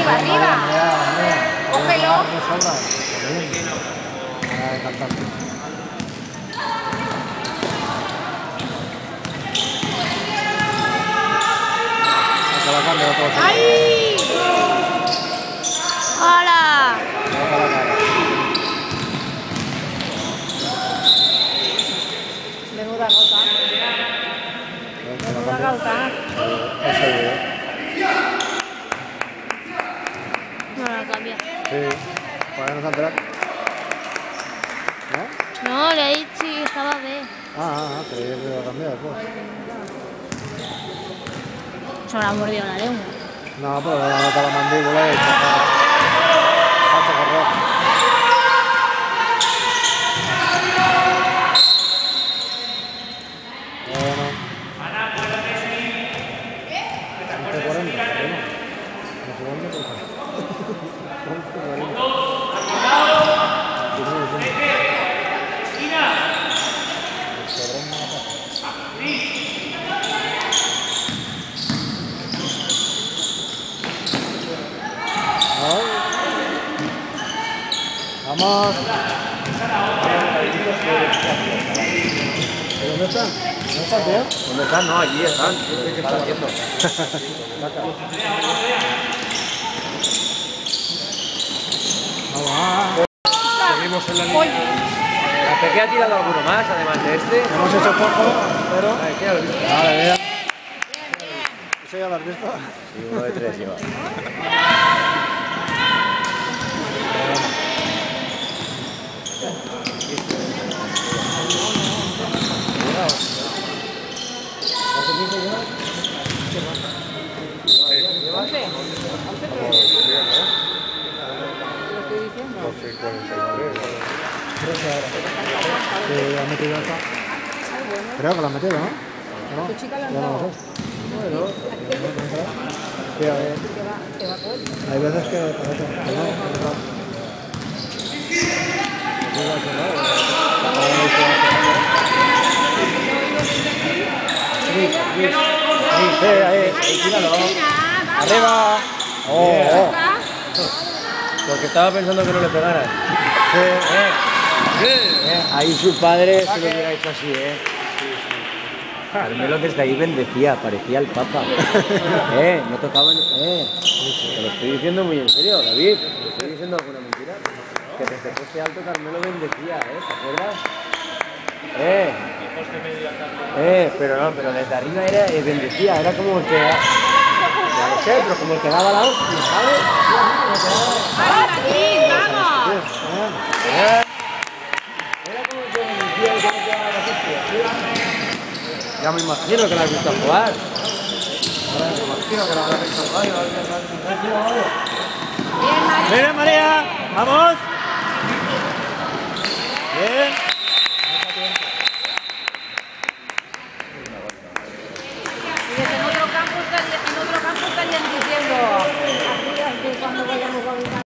para arriba. Cógelo. ¡Ay! ¡Hola! Menuda gota. Menuda gota. No la cambia. Sí. ¿Para no saltar? ¿No? No, le he dicho que estaba B. Pero yo creo que cambiar después. Se me ha mordido la lengua. No, pero le han notado la mandíbula y está correr. Vamos. ¿Dónde están? ¿Dónde están, tío? ¿Dónde están? No, allí están. ¿Qué están haciendo? Vamos. Seguimos en la línea. La Peque ha tirado alguno más, además de este. Hemos hecho poco, pero... Ay, ¿qué has visto? Vale, bien. ¿Eso ya lo has visto? Sí, 1 de 3 lleva. Creo que la has metido, ¿no? Tu chica la han Ya no dado. lo sé. Bueno, sí, a ver. Hay veces que parece que no. Sí, ahí, tíralo. Arriba. Oh. Porque estaba pensando que no le pegaran. Sí. Ahí su padre se lo hubiera hecho así, Carmelo desde ahí bendecía, parecía el Papa. No tocaban. Te lo estoy diciendo muy en serio, David. ¿Te estoy diciendo alguna mentira? Que desde poste alto Carmelo bendecía, ¿te acuerdas? Pero desde arriba era bendecía, era como el que. No sé, pero como el que daba la hostia, ¿sabes? ¡Vamos, David, vamos! Era como el que bendecía y como que daba la hostia. Ya me imagino que la has visto jugar. Me imagino que la has visto jugar. Bien, María. Bien, María. Vamos. Bien.